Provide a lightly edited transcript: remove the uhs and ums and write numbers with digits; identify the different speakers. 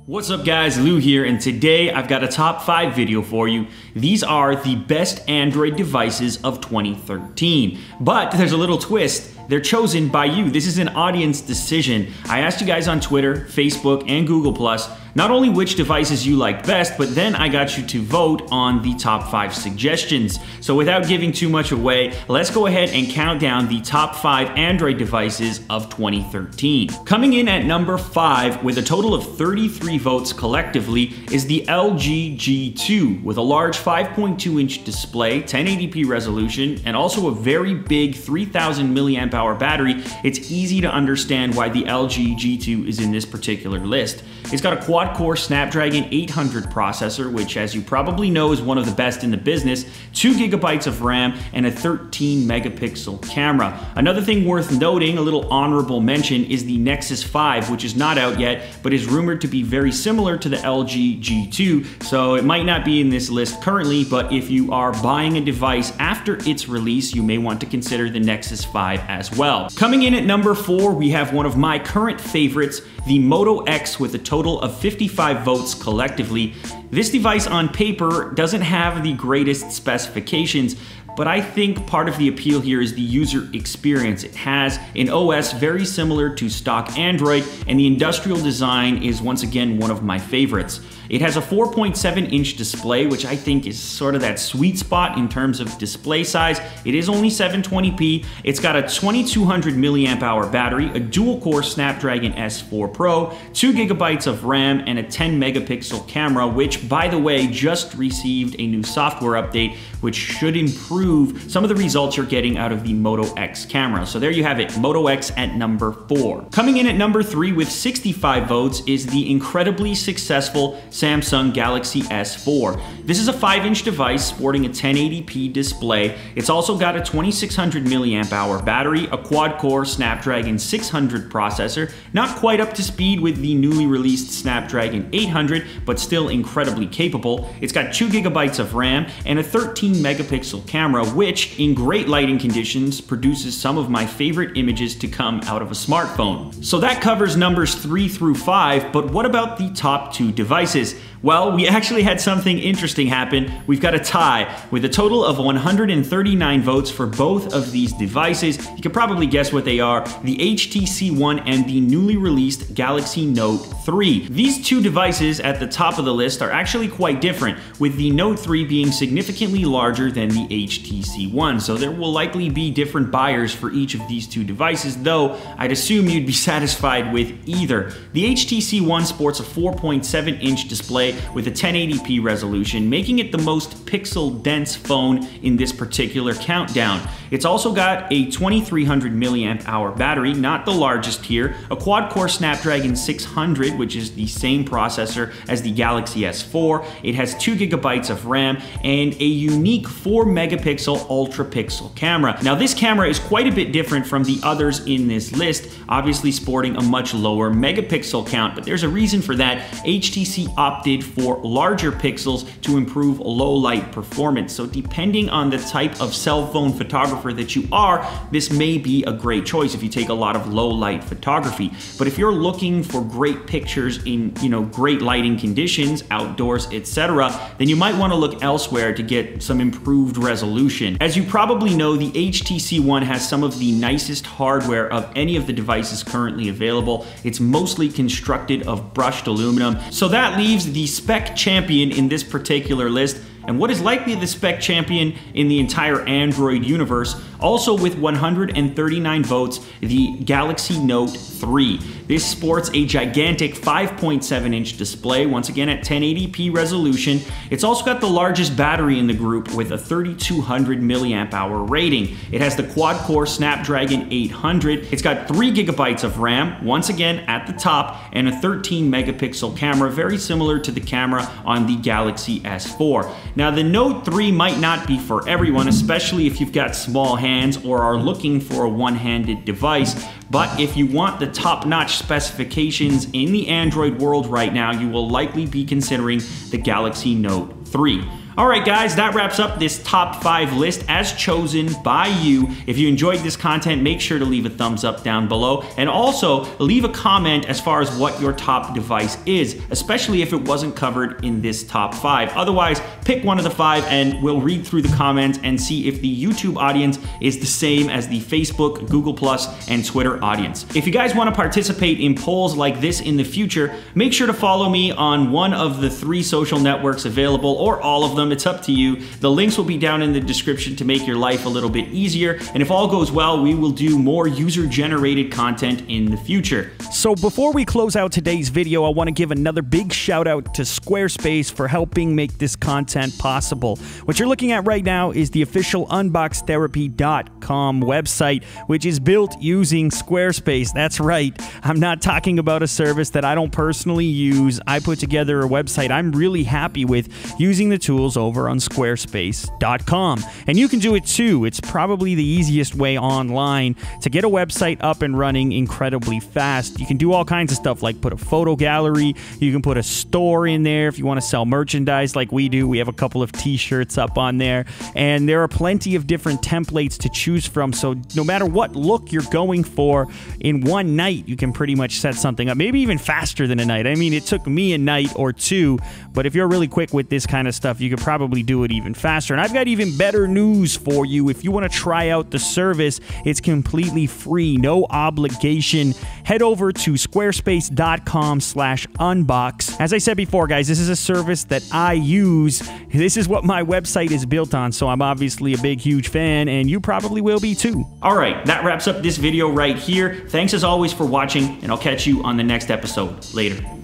Speaker 1: What's up guys, Lou here, and today I've got a top 5 video for you. These are the best Android devices of 2013. But there's a little twist. They're chosen by you. This is an audience decision. I asked you guys on Twitter, Facebook, and Google+, not only which devices you liked best, but then I got you to vote on the top 5 suggestions. So without giving too much away, let's go ahead and count down the top 5 Android devices of 2013. Coming in at number 5 with a total of 33 votes collectively is the LG G2 with a large 5.2-inch display, 1080p resolution, and also a very big 3000 milliamp hour battery. It's easy to understand why the LG G2 is in this particular list. It's got a quad-core Snapdragon 800 processor, which as you probably know is one of the best in the business, 2 GB of RAM, and a 13 megapixel camera. Another thing worth noting, a little honorable mention, is the Nexus 5, which is not out yet, but is rumored to be very similar to the LG G2, so it might not be in this list currently, but if you are buying a device after its release, you may want to consider the Nexus 5 as well. Coming in at number 4, we have one of my current favorites, the Moto X, with a total of 55 votes collectively. This device on paper doesn't have the greatest specifications, but I think part of the appeal here is the user experience. It has an OS very similar to stock Android, and the industrial design is once again one of my favorites. It has a 4.7-inch display, which I think is sort of that sweet spot in terms of display size. It is only 720p. It's got a 2200 milliamp hour battery, a dual-core Snapdragon S4 Pro, 2 GB of RAM, and a 10 megapixel camera, which, by the way, just received a new software update, which should improve some of the results you're getting out of the Moto X camera. So there you have it, Moto X at number 4. Coming in at number 3 with 65 votes is the incredibly successful Samsung Galaxy S4. This is a 5-inch device sporting a 1080p display. It's also got a 2600 milliamp hour battery, a quad-core Snapdragon 600 processor, not quite up to speed with the newly released Snapdragon 800, but still incredibly capable. It's got 2 GB of RAM and a 13 megapixel camera, which in great lighting conditions produces some of my favorite images to come out of a smartphone. So that covers numbers 3 through 5, but what about the top 2 devices? Well, we actually had something interesting happen. We've got a tie with a total of 139 votes for both of these devices. You can probably guess what they are, the HTC One and the newly released Galaxy Note 3. These two devices at the top of the list are actually quite different, with the Note 3 being significantly larger than the HTC One, so there will likely be different buyers for each of these two devices, though I'd assume you'd be satisfied with either. The HTC One sports a 4.7-inch display with a 1080p resolution, making it the most pixel-dense phone in this particular countdown. It's also got a 2300 milliamp hour battery, not the largest here, a quad-core Snapdragon 600, which is the same processor as the Galaxy S4. It has 2 GB of RAM and a unique 4 megapixel ultra pixel camera. Now this camera is quite a bit different from the others in this list, obviously sporting a much lower megapixel count, but there's a reason for that. HTC opted for larger pixels to improve low light performance. So depending on the type of cell phone photographer that you are, this may be a great choice if you take a lot of low light photography. But if you're looking for great pictures in, great lighting conditions, outdoors, etc., then you might want to look elsewhere to get some improved resolution. As you probably know, the HTC One has some of the nicest hardware of any of the devices currently available. It's mostly constructed of brushed aluminum, so that leaves the Spec Champion in this particular list, and what is likely the Spec Champion in the entire Android universe, also with 139 votes, the Galaxy Note 3. This sports a gigantic 5.7-inch display, once again at 1080p resolution. It's also got the largest battery in the group with a 3200 milliamp hour rating. It has the quad-core Snapdragon 800. It's got 3 GB of RAM, once again at the top, and a 13 megapixel camera, very similar to the camera on the Galaxy S4. Now the Note 3 might not be for everyone, especially if you've got small hands or are looking for a one-handed device, but if you want the top-notch specifications in the Android world right now, you will likely be considering the Galaxy Note 3. Alright guys, that wraps up this top 5 list as chosen by you. If you enjoyed this content, make sure to leave a thumbs up down below, and also leave a comment as far as what your top device is, especially if it wasn't covered in this top 5. Otherwise, pick one of the 5 and we'll read through the comments and see if the YouTube audience is the same as the Facebook, Google+, and Twitter audience. If you guys want to participate in polls like this in the future, make sure to follow me on one of the 3 social networks available, or all of them. It's up to you. The links will be down in the description to make your life a little bit easier, and if all goes well, we will do more user-generated content in the future.
Speaker 2: So before we close out today's video, I want to give another big shout out to Squarespace for helping make this content possible. What you're looking at right now is the official unboxtherapy.com website, which is built using Squarespace. That's right. I'm not talking about a service that I don't personally use. I put together a website I'm really happy with using the tools over on squarespace.com. And you can do it too. It's probably the easiest way online to get a website up and running incredibly fast. You can do all kinds of stuff like put a photo gallery, you can put a store in there if you want to sell merchandise like we do. We have a couple of t-shirts up on there, and there are plenty of different templates to choose from, so no matter what look you're going for, in one night you can pretty much set something up, maybe even faster than a night. I mean, it took me a night or 2, but if you're really quick with this kind of stuff, you could probably do it even faster. And I've got even better news for you. If you want to try out the service, it's completely free, no obligation. Head over to squarespace.com/unbox. As I said before, guys, this is a service that I use. This is what my website is built on, so I'm obviously a big, huge fan, and you probably will be too.
Speaker 1: Alright, that wraps up this video right here. Thanks as always for watching, and I'll catch you on the next episode. Later.